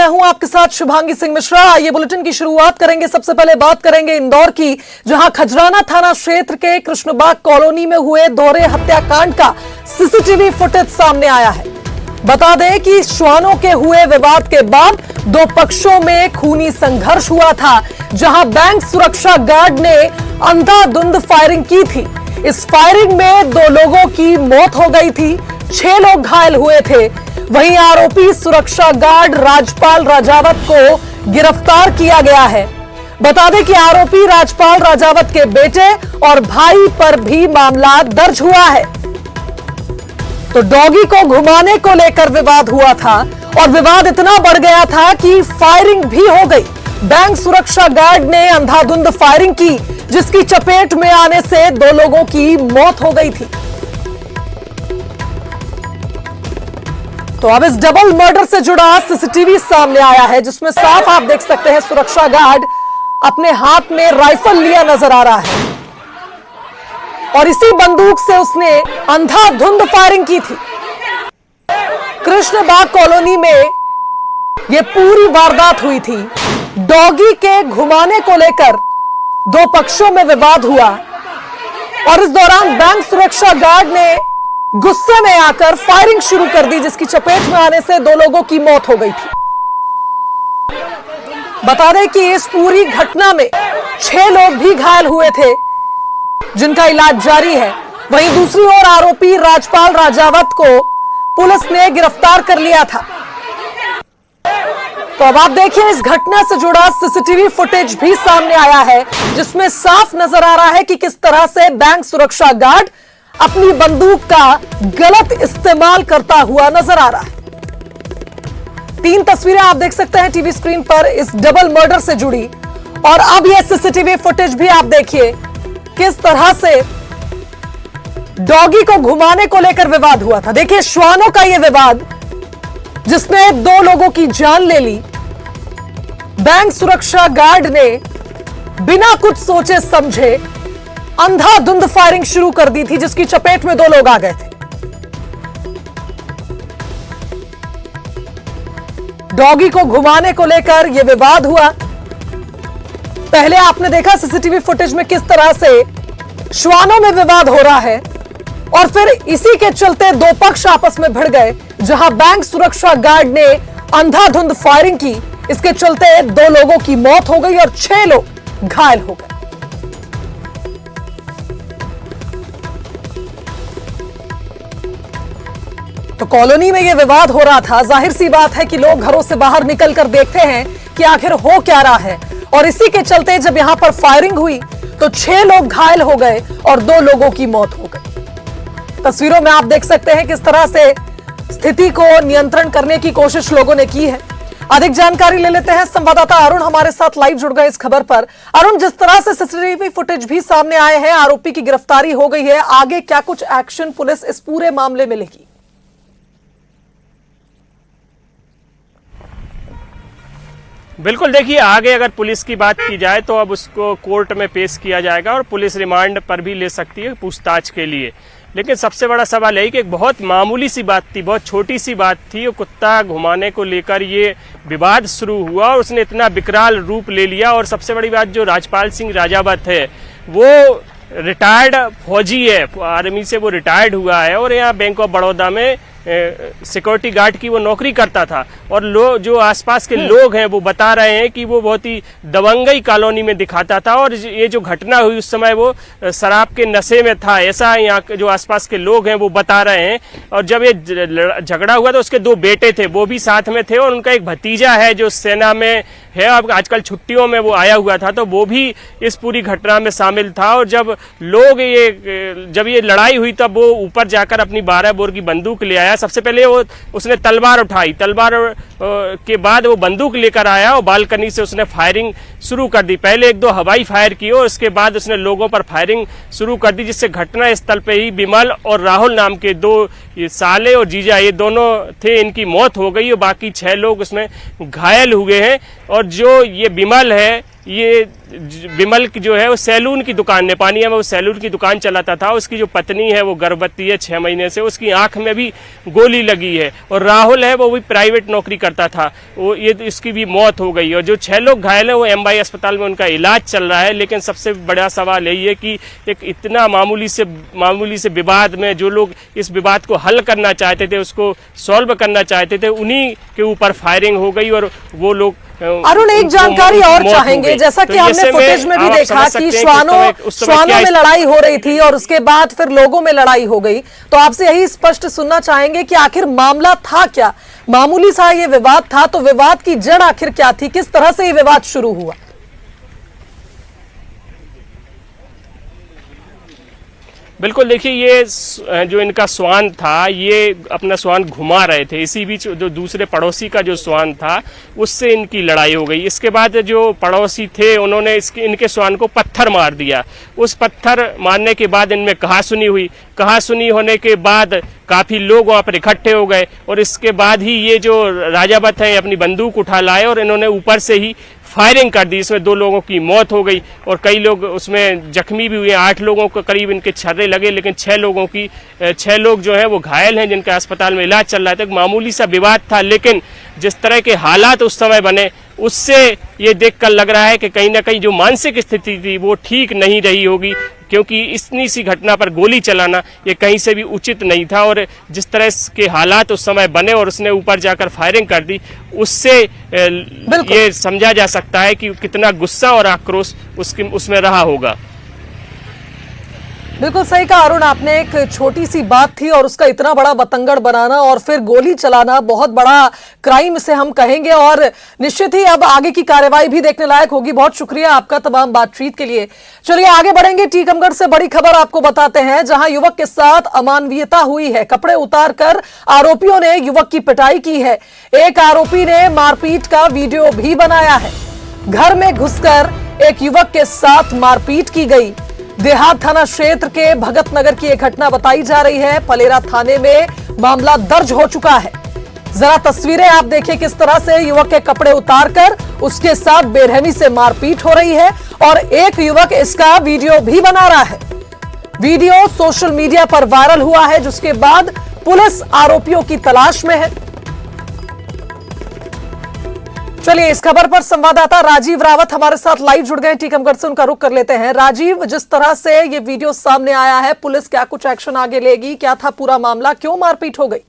हूं आपके साथ शुभांगी सिंह मिश्रा। ये बुलेटिन की शुरुआत करेंगे, सबसे पहले बात करेंगे इंदौर की, जहां खजराना थाना क्षेत्र के कृष्णबाग कॉलोनी में हुए दोहरे हत्याकांड का सीसीटीवी फुटेज सामने आया है। बता दें कि श्वानों के हुए विवाद के बाद दो पक्षों में खूनी संघर्ष हुआ था, जहां बैंक सुरक्षा गार्ड ने अंधाधुंध फायरिंग की थी। इस फायरिंग में दो लोगों की मौत हो गई थी, 6 लोग घायल हुए थे। वहीं आरोपी सुरक्षा गार्ड राजपाल राजावत को गिरफ्तार किया गया है। बता दें कि आरोपी राजपाल राजावत के बेटे और भाई पर भी मामला दर्ज हुआ है। तो डॉगी को घुमाने को लेकर विवाद हुआ था और विवाद इतना बढ़ गया था कि फायरिंग भी हो गई। बैंक सुरक्षा गार्ड ने अंधाधुंध फायरिंग की, जिसकी चपेट में आने से 2 लोगों की मौत हो गई थी। तो अब इस डबल मर्डर से जुड़ा सीसीटीवी सामने आया है, जिसमें साफ आप देख सकते हैं सुरक्षा गार्ड अपने हाथ में राइफल लिया नजर आ रहा है और इसी बंदूक से उसने अंधाधुंध फायरिंग की थी। कृष्णबाग कॉलोनी में यह पूरी वारदात हुई थी। डॉगी के घुमाने को लेकर 2 पक्षों में विवाद हुआ और इस दौरान बैंक सुरक्षा गार्ड ने गुस्से में आकर फायरिंग शुरू कर दी, जिसकी चपेट में आने से 2 लोगों की मौत हो गई थी। बता दें कि इस पूरी घटना में 6 लोग भी घायल हुए थे, जिनका इलाज जारी है। वहीं दूसरी ओर आरोपी राजपाल राजावत को पुलिस ने गिरफ्तार कर लिया था। तो अब आप देखिए, इस घटना से जुड़ा सीसीटीवी फुटेज भी सामने आया है, जिसमें साफ नजर आ रहा है कि किस तरह से बैंक सुरक्षा गार्ड अपनी बंदूक का गलत इस्तेमाल करता हुआ नजर आ रहा है। 3 तस्वीरें आप देख सकते हैं टीवी स्क्रीन पर इस डबल मर्डर से जुड़ी, और अब यह सीसीटीवी फुटेज भी आप देखिए किस तरह से डॉगी को घुमाने को लेकर विवाद हुआ था। देखिए श्वानों का यह विवाद, जिसने 2 लोगों की जान ले ली। बैंक सुरक्षा गार्ड ने बिना कुछ सोचे समझे अंधाधुंध फायरिंग शुरू कर दी थी, जिसकी चपेट में 2 लोग आ गए थे। डॉगी को घुमाने को लेकर यह विवाद हुआ। पहले आपने देखा सीसीटीवी फुटेज में किस तरह से श्वानों में विवाद हो रहा है, और फिर इसी के चलते 2 पक्ष आपस में भिड़ गए, जहां बैंक सुरक्षा गार्ड ने अंधाधुंध फायरिंग की। इसके चलते 2 लोगों की मौत हो गई और 6 लोग घायल हो गए। तो कॉलोनी में यह विवाद हो रहा था। जाहिर सी बात है कि लोग घरों से बाहर निकलकर देखते हैं कि आखिर हो क्या रहा है, और इसी के चलते जब यहां पर फायरिंग हुई तो 6 लोग घायल हो गए और 2 लोगों की मौत हो गई। तस्वीरों में आप देख सकते हैं किस तरह से स्थिति को नियंत्रण करने की कोशिश लोगों ने की है। अधिक जानकारी ले लेते हैं, संवाददाता अरुण हमारे साथ लाइव जुड़ गए इस खबर पर। अरुण, जिस तरह से सीसीटीवी फुटेज भी सामने आए हैं, आरोपी की गिरफ्तारी हो गई है, आगे क्या कुछ एक्शन पुलिस इस पूरे मामले में लेगी? बिल्कुल, देखिए आगे अगर पुलिस की बात की जाए तो अब उसको कोर्ट में पेश किया जाएगा और पुलिस रिमांड पर भी ले सकती है पूछताछ के लिए। लेकिन सबसे बड़ा सवाल यही कि एक बहुत मामूली सी बात थी, बहुत छोटी सी बात थी, वो कुत्ता घुमाने को लेकर ये विवाद शुरू हुआ और उसने इतना विकराल रूप ले लिया। और सबसे बड़ी बात, जो राजपाल सिंह राजावत है वो रिटायर्ड फौजी है, आर्मी से वो रिटायर्ड हुआ है और यहाँ बैंक ऑफ बड़ौदा में सिक्योरिटी गार्ड की वो नौकरी करता था। और जो आसपास के लोग हैं वो बता रहे हैं कि वो बहुत ही दबंगई कॉलोनी में दिखाता था और ये जो घटना हुई उस समय वो शराब के नशे में था, ऐसा यहाँ के जो आसपास के लोग हैं वो बता रहे हैं। और जब ये झगड़ा हुआ तो उसके 2 बेटे थे, वो भी साथ में थे, और उनका एक भतीजा है जो सेना में है, अब आजकल छुट्टियों में वो आया हुआ था, तो वो भी इस पूरी घटना में शामिल था। और जब ये लड़ाई हुई तब वो ऊपर जाकर अपनी 12 बोर की बंदूक ले आया। सबसे पहले उसने तलवार उठाई, तलवार के बाद वो बंदूक लेकर आया और बालकनी से उसने फायरिंग शुरू कर दी। पहले 1-2 हवाई फायर किए और उसके बाद उसने लोगों पर फायरिंग शुरू कर दी, जिससे घटना स्थल पे ही विमल और राहुल नाम के 2 साले और जीजा, ये दोनों थे, इनकी मौत हो गई और बाकी 6 लोग उसमें घायल हुए हैं। और जो ये विमल है ये विमल की जो है वो सैलून की दुकान, नेपानिया में वो सैलून की दुकान चलाता था। उसकी जो पत्नी है वो गर्भवती है 6 महीने से, उसकी आंख में भी गोली लगी है। और राहुल है वो भी प्राइवेट नौकरी करता था, वो ये इसकी भी मौत हो गई। और जो 6 लोग घायल हैं वो एमवाई अस्पताल में उनका इलाज चल रहा है। लेकिन सबसे बड़ा सवाल यही है कि एक इतना मामूली से विवाद में जो लोग इस विवाद को हल करना चाहते थे, उसको सॉल्व करना चाहते थे, उन्हीं के ऊपर फायरिंग हो गई और वो लोग। अरुण, एक जानकारी और चाहेंगे, जैसा कि हमने फुटेज में भी देखा कि श्वानों में लड़ाई हो रही थी और उसके बाद फिर लोगों में लड़ाई हो गई, तो आपसे यही स्पष्ट सुनना चाहेंगे कि आखिर मामला था क्या? मामूली सा ये विवाद था, तो विवाद की जड़ आखिर क्या थी? किस तरह से ये विवाद शुरू हुआ? बिल्कुल, देखिए ये जो इनका श्वान था, ये अपना श्वान घुमा रहे थे। इसी बीच जो दूसरे पड़ोसी का जो श्वान था उससे इनकी लड़ाई हो गई। इसके बाद जो पड़ोसी थे उन्होंने इनके श्वान को पत्थर मार दिया। उस पत्थर मारने के बाद इनमें कहासुनी हुई। कहासुनी होने के बाद काफ़ी लोग वहाँ पर इकट्ठे हो गए और इसके बाद ही ये जो राजावत हैं अपनी बंदूक उठा लाए और इन्होंने ऊपर से ही फायरिंग कर दी। इसमें 2 लोगों की मौत हो गई और कई लोग उसमें जख्मी भी हुए। 8 लोगों को करीब इनके छर्रे लगे, लेकिन 6 लोग जो हैं वो घायल हैं, जिनका अस्पताल में इलाज चल रहा था। मामूली सा विवाद था, लेकिन जिस तरह के हालात उस समय बने उससे ये देखकर लग रहा है कि कहीं ना कहीं जो मानसिक स्थिति थी वो ठीक नहीं रही होगी, क्योंकि इतनी सी घटना पर गोली चलाना ये कहीं से भी उचित नहीं था। और जिस तरह के हालात उस समय बने और उसने ऊपर जाकर फायरिंग कर दी, उससे ये समझा जा सकता है कि कितना गुस्सा और आक्रोश उसमें रहा होगा। बिल्कुल सही कहा अरुण आपने। एक छोटी सी बात थी और उसका इतना बड़ा बतंगड़ बनाना और फिर गोली चलाना बहुत बड़ा क्राइम इसे हम कहेंगे, और निश्चित ही अब आगे की कार्यवाही भी देखने लायक होगी। बहुत शुक्रिया आपका तमाम बातचीत के लिए। चलिए आगे बढ़ेंगे। टीकमगढ़ से बड़ी खबर आपको बताते हैं, जहां युवक के साथ अमानवीयता हुई है। कपड़े उतारकर आरोपियों ने युवक की पिटाई की है। एक आरोपी ने मारपीट का वीडियो भी बनाया है। घर में घुसकर एक युवक के साथ मारपीट की गई। देहात थाना क्षेत्र के भगत नगर की एक घटना बताई जा रही है। पलेरा थाने में मामला दर्ज हो चुका है। जरा तस्वीरें आप देखिए, किस तरह से युवक के कपड़े उतारकर उसके साथ बेरहमी से मारपीट हो रही है और एक युवक इसका वीडियो भी बना रहा है। वीडियो सोशल मीडिया पर वायरल हुआ है, जिसके बाद पुलिस आरोपियों की तलाश में है। चलिए इस खबर पर संवाददाता राजीव रावत हमारे साथ लाइव जुड़ गए टीकमगढ़ से, उनका रुख कर लेते हैं। राजीव, जिस तरह से ये वीडियो सामने आया है, पुलिस क्या कुछ एक्शन आगे लेगी? क्या था पूरा मामला, क्यों मारपीट हो गई?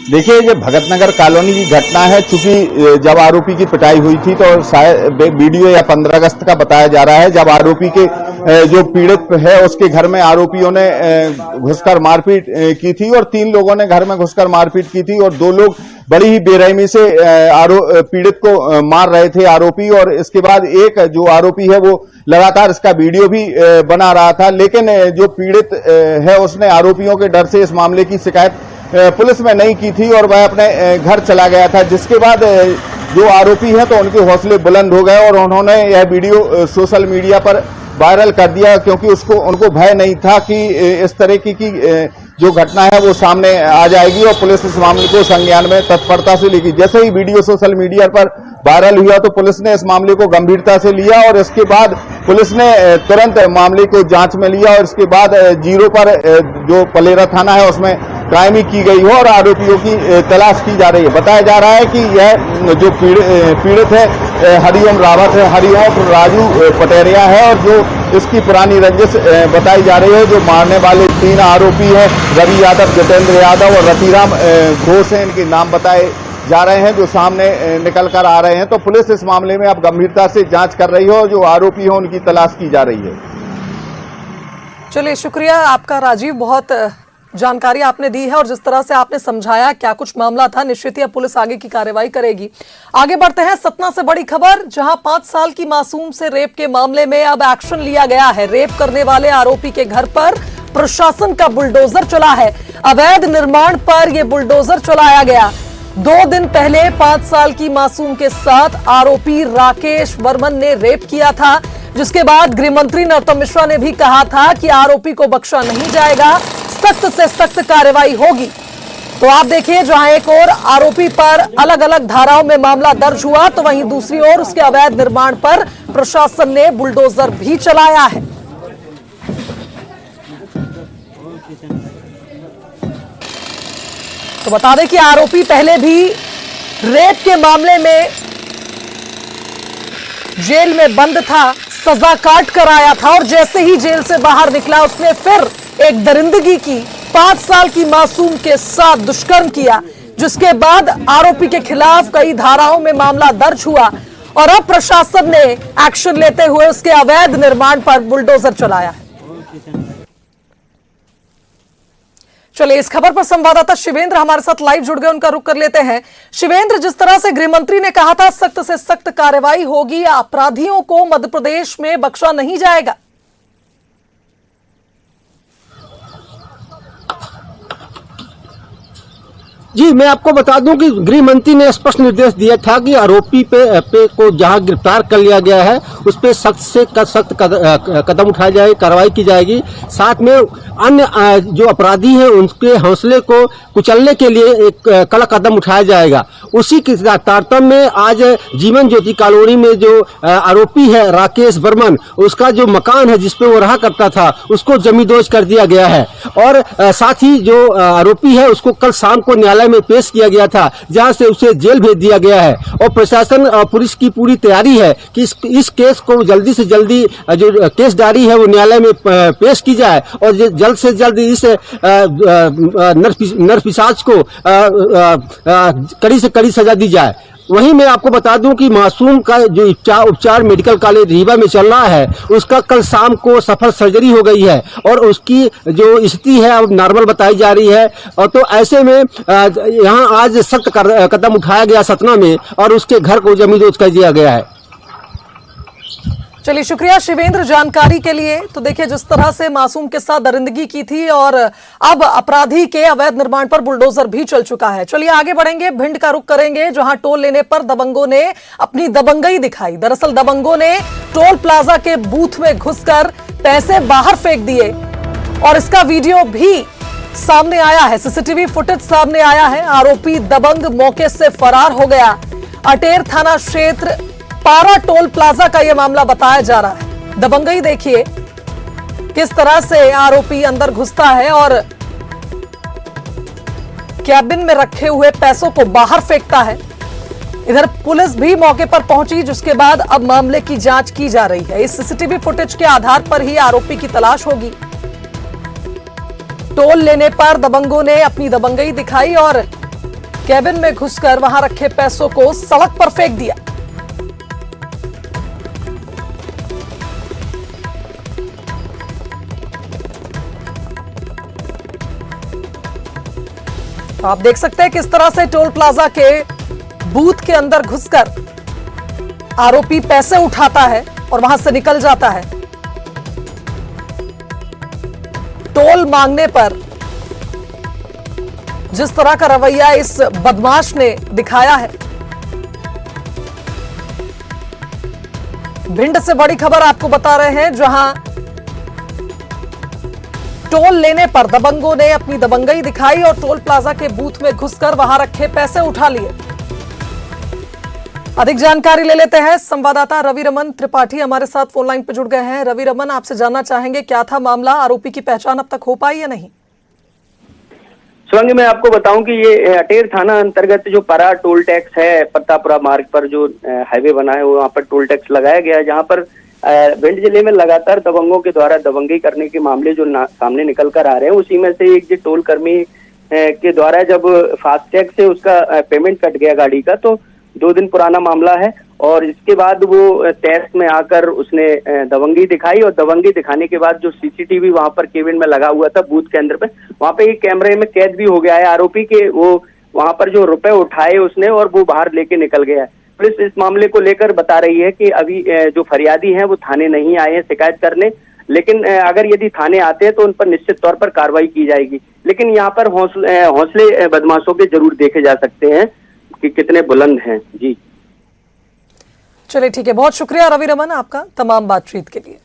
देखिए, ये भगत नगर कॉलोनी की घटना है। चूंकि जब आरोपी की पिटाई हुई थी तो शायद वीडियो या 15 अगस्त का बताया जा रहा है, जब आरोपी के जो पीड़ित है उसके घर में आरोपियों ने घुसकर मारपीट की थी और 3 लोगों ने घर में घुसकर मारपीट की थी और 2 लोग बड़ी ही बेरहमी से पीड़ित को मार रहे थे आरोपी। और इसके बाद एक जो आरोपी है वो लगातार इसका वीडियो भी बना रहा था, लेकिन जो पीड़ित है उसने आरोपियों के डर से इस मामले की शिकायत पुलिस में नहीं की थी और वह अपने घर चला गया था। जिसके बाद जो आरोपी हैं तो उनके हौसले बुलंद हो गए और उन्होंने यह वीडियो सोशल मीडिया पर वायरल कर दिया, क्योंकि उनको भय नहीं था कि इस तरह की जो घटना है वो सामने आ जाएगी और पुलिस इस मामले को संज्ञान में तत्परता से लेगी। जैसे ही वीडियो सोशल मीडिया पर वायरल हुआ तो पुलिस ने इस मामले को गंभीरता से लिया और इसके बाद पुलिस ने तुरंत मामले को जांच में लिया और इसके बाद 0 पर जो पलेरा थाना है उसमें क्राइमिंग की गई हो और आरोपियों की तलाश की जा रही है। बताया जा रहा है कि यह जो पीड़ित है हरिओम रावत है, हरिओम राजू पटेरिया है और जो इसकी पुरानी रंजिश बताई जा रही है। जो मारने वाले 3 आरोपी हैं, रवि यादव, जितेंद्र यादव और रतिराम घोष हैं, इनके नाम बताए जा रहे हैं जो सामने निकल कर आ रहे हैं। तो पुलिस इस मामले में अब गंभीरता से जांच कर रही है और जो आरोपी हैं उनकी तलाश की जा रही है। चलिए शुक्रिया आपका राजीव, बहुत जानकारी आपने दी है और जिस तरह से आपने समझाया क्या कुछ मामला था, निश्चित ही पुलिस आगे की कार्रवाई करेगी। आगे बढ़ते हैं सतना से बड़ी खबर, जहां 5 साल की मासूम से रेप के मामले में अब एक्शन लिया गया है। रेप करने वाले आरोपी के घर पर प्रशासन का बुलडोजर चला है। अवैध निर्माण पर यह बुलडोजर चलाया गया। 2 दिन पहले 5 साल की मासूम के साथ आरोपी राकेश वर्मन ने रेप किया था, जिसके बाद गृह मंत्री नरोत्तम मिश्रा ने भी कहा था कि आरोपी को बख्शा नहीं जाएगा, सख्त से सख्त कार्रवाई होगी। तो आप देखिए, जहां एक और आरोपी पर अलग अलग धाराओं में मामला दर्ज हुआ, तो वहीं दूसरी ओर उसके अवैध निर्माण पर प्रशासन ने बुलडोजर भी चलाया है। तो बता दें कि आरोपी पहले भी रेप के मामले में जेल में बंद था, सजा काट कर आया था और जैसे ही जेल से बाहर निकला उसने फिर एक दरिंदगी की, 5 साल की मासूम के साथ दुष्कर्म किया, जिसके बाद आरोपी के खिलाफ कई धाराओं में मामला दर्ज हुआ और अब प्रशासन ने एक्शन लेते हुए उसके अवैध निर्माण पर बुलडोजर चलाया है। चलिए, इस खबर पर संवाददाता शिवेंद्र हमारे साथ लाइव जुड़ गए, उनका रुख कर लेते हैं। शिवेंद्र, जिस तरह से गृह मंत्री ने कहा था सख्त से सख्त कार्रवाई होगी, अपराधियों को मध्य प्रदेश में बख्शा नहीं जाएगा। जी, मैं आपको बता दूं कि गृह मंत्री ने स्पष्ट निर्देश दिया था कि आरोपी पे को जहां गिरफ्तार कर लिया गया है उस पे सख्त से सख्त कदम उठाया जाएगा, कार्रवाई की जाएगी। साथ में अन्य जो अपराधी हैं उनके हौसले को कुचलने के लिए एक कड़ा कदम उठाया जाएगा। उसी के तारतम्य में आज जीवन ज्योति कॉलोनी में जो आरोपी है राकेश बर्मन, उसका जो मकान है जिसपे वो रहा करता था उसको जमींदोज कर दिया गया है और साथ ही जो आरोपी है उसको कल शाम को न्यायालय में पेश किया गया था, जहां से उसे जेल भेज दिया गया है। और प्रशासन और पुलिस की पूरी तैयारी है कि इस केस को जल्दी से जल्दी जो केस डायरी है वो न्यायालय में पेश की जाए और जल्द से जल्द इस नरपिशाच को कड़ी से कड़ी सजा दी जाए। वहीं मैं आपको बता दूं कि मासूम का जो उपचार मेडिकल कॉलेज रीवा में चल रहा है उसका कल शाम को सफल सर्जरी हो गई है और उसकी जो स्थिति है अब नॉर्मल बताई जा रही है। और तो ऐसे में यहां आज सख्त कदम उठाया गया सतना में और उसके घर को जमींदोज कर दिया गया है। चलिए, शुक्रिया शिवेंद्र जानकारी के लिए। तो देखिए, जिस तरह से मासूम के साथ दरिंदगी की थी और अब अपराधी के अवैध निर्माण पर बुलडोजर भी चल चुका है। चलिए आगे बढ़ेंगे, भिंड का रुख करेंगे, जहां टोल लेने पर दबंगों ने अपनी दबंगई दिखाई। दरअसल दबंगों ने टोल प्लाजा के बूथ में घुसकर पैसे बाहर फेंक दिए और इसका वीडियो भी सामने आया है, सीसीटीवी फुटेज सामने आया है। आरोपी दबंग मौके से फरार हो गया। अटेर थाना क्षेत्र पारा टोल प्लाजा का यह मामला बताया जा रहा है। दबंगई देखिए, किस तरह से आरोपी अंदर घुसता है और कैबिन में रखे हुए पैसों को बाहर फेंकता है। इधर पुलिस भी मौके पर पहुंची, जिसके बाद अब मामले की जांच की जा रही है। इस सीसीटीवी फुटेज के आधार पर ही आरोपी की तलाश होगी। टोल लेने पर दबंगों ने अपनी दबंगई दिखाई और कैबिन में घुसकर वहां रखे पैसों को सड़क पर फेंक दिया। तो आप देख सकते हैं किस तरह से टोल प्लाजा के बूथ के अंदर घुसकर आरोपी पैसे उठाता है और वहां से निकल जाता है। टोल मांगने पर जिस तरह का रवैया इस बदमाश ने दिखाया है। भिंड से बड़ी खबर आपको बता रहे हैं, जहां टोल लेने पर दबंगों ने अपनी दबंगई दिखाई और टोल प्लाजा के बूथ में घुसकर वहां रखे पैसे उठा लिए। अधिक जानकारी ले लेते हैं, संवाददाता रवि रमन त्रिपाठी हमारे साथ फोन लाइन पर जुड़ गए हैं। रवि रमन, आपसे जानना चाहेंगे क्या था मामला, आरोपी की पहचान अब तक हो पाई या नहीं? शिवांगी, मैं आपको बताऊं कि ये अटेर थाना अंतर्गत जो पारा टोल टैक्स है, प्रतापपुरा मार्ग पर जो हाईवे बना है वहां पर टोल टैक्स लगाया गया है, जहां पर भिंड जिले में लगातार दबंगों के द्वारा दबंगी करने के मामले जो सामने निकल कर आ रहे हैं। उसी में से एक जो टोल कर्मी के द्वारा जब फास्टैग से उसका पेमेंट कट गया गाड़ी का, तो 2 दिन पुराना मामला है और इसके बाद वो टेस्ट में आकर उसने दबंगी दिखाई और दबंगी दिखाने के बाद जो सीसीटीवी वहां पर केबिन में लगा हुआ था बूथ के अंदर पे, वहां पे एक कैमरे में कैद भी हो गया है आरोपी के। वो वहां पर जो रुपए उठाए उसने और वो बाहर लेके निकल गया है। पुलिस इस मामले को लेकर बता रही है कि अभी जो फरियादी हैं वो थाने नहीं आए हैं शिकायत करने, लेकिन अगर यदि थाने आते हैं तो उन पर निश्चित तौर पर कार्रवाई की जाएगी। लेकिन यहाँ पर हौसले बदमाशों के जरूर देखे जा सकते हैं कि कितने बुलंद हैं। जी चलिए ठीक है, बहुत शुक्रिया रवि रमन आपका तमाम बातचीत के लिए।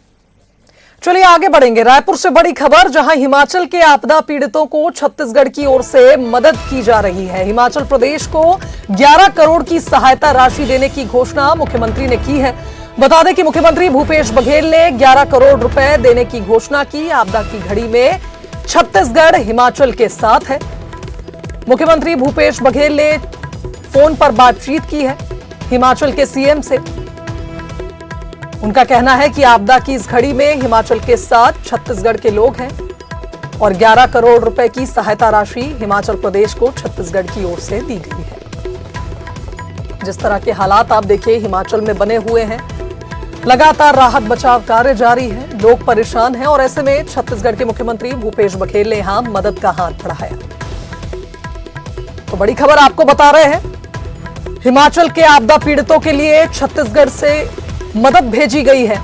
चलिए आगे बढ़ेंगे। रायपुर से बड़ी खबर, जहां हिमाचल के आपदा पीड़ितों को छत्तीसगढ़ की ओर से मदद की जा रही है। हिमाचल प्रदेश को 11 करोड़ की सहायता राशि देने की घोषणा मुख्यमंत्री ने की है। बता दें कि मुख्यमंत्री भूपेश बघेल ने 11 करोड़ रुपए देने की घोषणा की। आपदा की घड़ी में छत्तीसगढ़ हिमाचल के साथ है। मुख्यमंत्री भूपेश बघेल ने फोन पर बातचीत की है हिमाचल के सीएम से। उनका कहना है कि आपदा की इस घड़ी में हिमाचल के साथ छत्तीसगढ़ के लोग हैं और 11 करोड़ रुपए की सहायता राशि हिमाचल प्रदेश को छत्तीसगढ़ की ओर से दी गई है। जिस तरह के हालात आप देखिए हिमाचल में बने हुए हैं, लगातार राहत बचाव कार्य जारी है, लोग परेशान हैं और ऐसे में छत्तीसगढ़ के मुख्यमंत्री भूपेश बघेल ने यहां मदद का हाथ बढ़ाया। तो बड़ी खबर आपको बता रहे हैं, हिमाचल के आपदा पीड़ितों के लिए छत्तीसगढ़ से मदद भेजी गई है।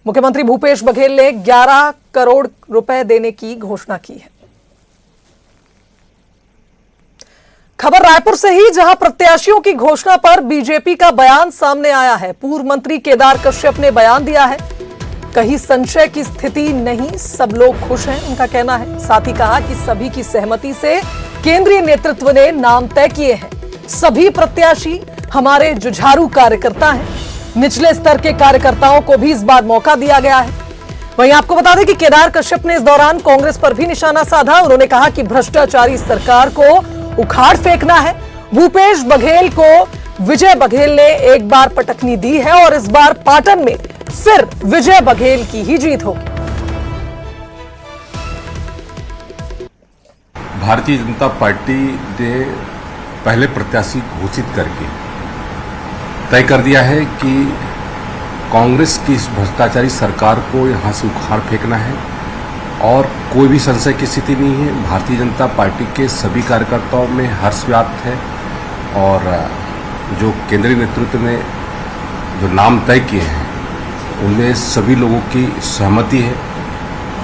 मुख्यमंत्री भूपेश बघेल ने 11 करोड़ रुपए देने की घोषणा की है। खबर रायपुर से ही, जहां प्रत्याशियों की घोषणा पर बीजेपी का बयान सामने आया है। पूर्व मंत्री केदार कश्यप ने बयान दिया है, कहीं संशय की स्थिति नहीं, सब लोग खुश हैं, उनका कहना है। साथ ही कहा कि सभी की सहमति से केंद्रीय नेतृत्व ने नाम तय किए हैं। सभी प्रत्याशी हमारे जुझारू कार्यकर्ता हैं। निचले स्तर के कार्यकर्ताओं को भी इस बार मौका दिया गया है। वहीं आपको बता दें कि केदार कश्यप ने इस दौरान कांग्रेस पर भी निशाना साधा। उन्होंने कहा कि भ्रष्टाचारी सरकार को उखाड़ फेंकना है। भूपेश बघेल को विजय बघेल ने एक बार पटकनी दी है और इस बार पाटन में फिर विजय बघेल की ही जीत होगी। भारतीय जनता पार्टी ने पहले प्रत्याशी घोषित करके तय कर दिया है कि कांग्रेस की इस भ्रष्टाचारी सरकार को यहां से उखाड़ फेंकना है और कोई भी संशय की स्थिति नहीं है। भारतीय जनता पार्टी के सभी कार्यकर्ताओं में हर्ष व्याप्त है और जो केंद्रीय नेतृत्व ने जो नाम तय किए हैं उनमें सभी लोगों की सहमति है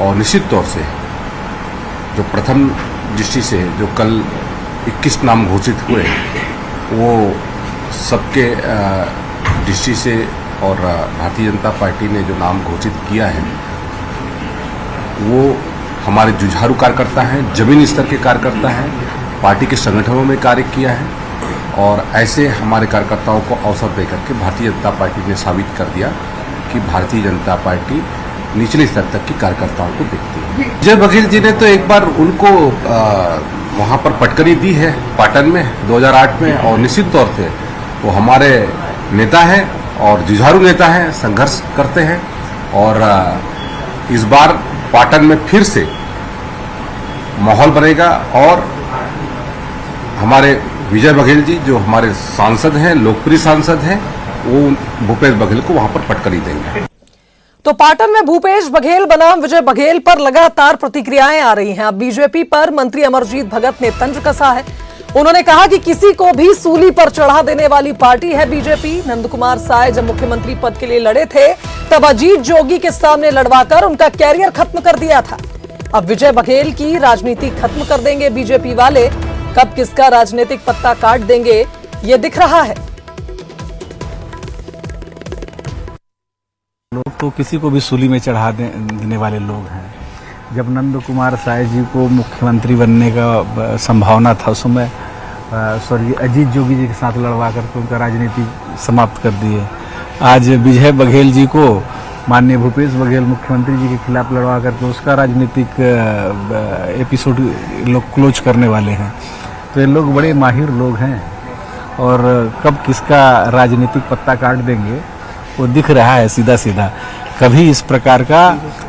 और निश्चित तौर से जो प्रथम दृष्टि से जो कल 21 नाम घोषित हुए वो सबके दृष्टि से और भारतीय जनता पार्टी ने जो नाम घोषित किया है वो हमारे जुझारू कार्यकर्ता हैं, जमीनी स्तर के कार्यकर्ता हैं, पार्टी के संगठनों में कार्य किया है और ऐसे हमारे कार्यकर्ताओं को अवसर देकर के भारतीय जनता पार्टी ने साबित कर दिया कि भारतीय जनता पार्टी निचले स्तर तक की कार्यकर्ताओं को देखती है। विजय बघेल जी ने तो एक बार उनको वहां पर पटकनी दी है पाटन में 2008 में और निश्चित तौर से वो हमारे नेता हैं और जुझारू नेता हैं, संघर्ष करते हैं और इस बार पाटन में फिर से माहौल बनेगा और हमारे विजय बघेल जी जो हमारे सांसद हैं, लोकप्रिय सांसद हैं, वो भूपेश बघेल को वहां पर पटकनी देंगे। तो पाटन में भूपेश बघेल बनाम विजय बघेल पर लगातार प्रतिक्रियाएं आ रही हैं। अब बीजेपी पर मंत्री अमरजीत भगत ने तंज कसा है। उन्होंने कहा कि किसी को भी सूली पर चढ़ा देने वाली पार्टी है बीजेपी। नंद कुमार साय जब मुख्यमंत्री पद के लिए लड़े थे तब अजीत जोगी के सामने लड़वाकर उनका कैरियर खत्म कर दिया था। अब विजय बघेल की राजनीति खत्म कर देंगे बीजेपी वाले। कब किसका राजनीतिक पत्ता काट देंगे ये दिख रहा है। लोग तो किसी को भी सूली में चढ़ा देने वाले लोग हैं। जब नंद कुमार साय जी को मुख्यमंत्री बनने का संभावना था उस समय स्वर्गीय अजीत जोगी जी के साथ लड़वा करके उनका राजनीति समाप्त कर दिए। आज विजय बघेल जी को माननीय भूपेश बघेल मुख्यमंत्री जी के खिलाफ लड़वा करके उसका राजनीतिक एपिसोड लोग क्लोज करने वाले हैं। तो ये लोग बड़े माहिर लोग हैं और कब किसका राजनीतिक पत्ता काट देंगे वो दिख रहा है सीधा सीधा। कभी इस प्रकार का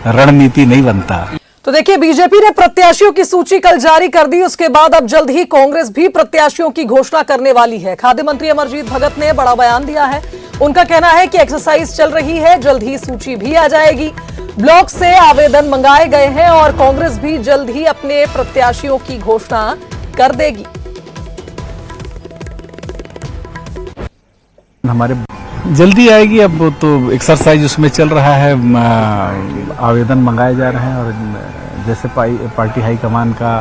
रणनीति नहीं बनता। तो देखिए बीजेपी ने प्रत्याशियों की सूची कल जारी कर दी। उसके बाद अब जल्द ही कांग्रेस भी प्रत्याशियों की घोषणा करने वाली है। खाद्य मंत्री अमरजीत भगत ने बड़ा बयान दिया है। उनका कहना है कि एक्सरसाइज चल रही है, जल्द ही सूची भी आ जाएगी। ब्लॉक से आवेदन मंगाए गए हैं और कांग्रेस भी जल्द ही अपने प्रत्याशियों की घोषणा कर देगी। हमारे जल्दी आएगी, अब तो एक्सरसाइज उसमें चल रहा है, आवेदन मंगाए जा रहे हैं और जैसे पार्टी हाईकमान का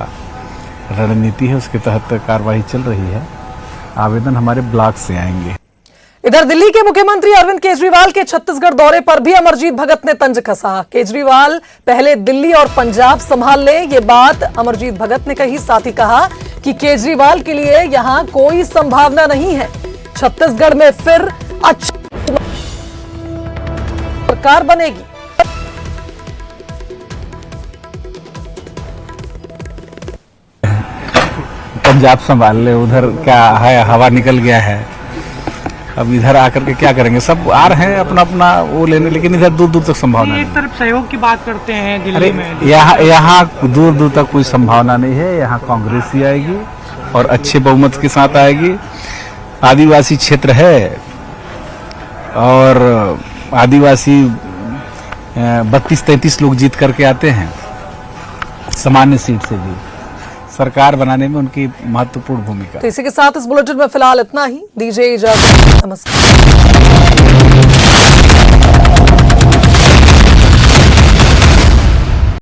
रणनीति है उसके तहत कार्रवाई चल रही है। आवेदन हमारे ब्लॉक से आएंगे। इधर दिल्ली के मुख्यमंत्री अरविंद केजरीवाल के छत्तीसगढ़ दौरे पर भी अमरजीत भगत ने तंज कसा। केजरीवाल पहले दिल्ली और पंजाब संभाल ले, ये बात अमरजीत भगत ने कही। साथ ही कहा कि केजरीवाल के लिए यहां कोई संभावना नहीं है, छत्तीसगढ़ में फिर अच्छी सरकार बनेगी। पंजाब संभाल ले, उधर क्या है, हवा निकल गया है। अब इधर आकर के क्या करेंगे, सब आ रहे हैं अपना अपना वो लेने, लेकिन इधर दूर दूर तक संभावना नहीं। एक तरफ सहयोग की बात करते हैं दिल्ली में, यहाँ दूर दूर तक कोई संभावना नहीं है। यहाँ कांग्रेस ही आएगी और अच्छे बहुमत के साथ आएगी। आदिवासी क्षेत्र है और आदिवासी 32-33 लोग जीत करके आते हैं सामान्य सीट से भी। सरकार बनाने में उनकी महत्वपूर्ण भूमिका। तो इसी के साथ इस बुलेटिन में फिलहाल इतना ही। दीजिए इजाजत, नमस्कार।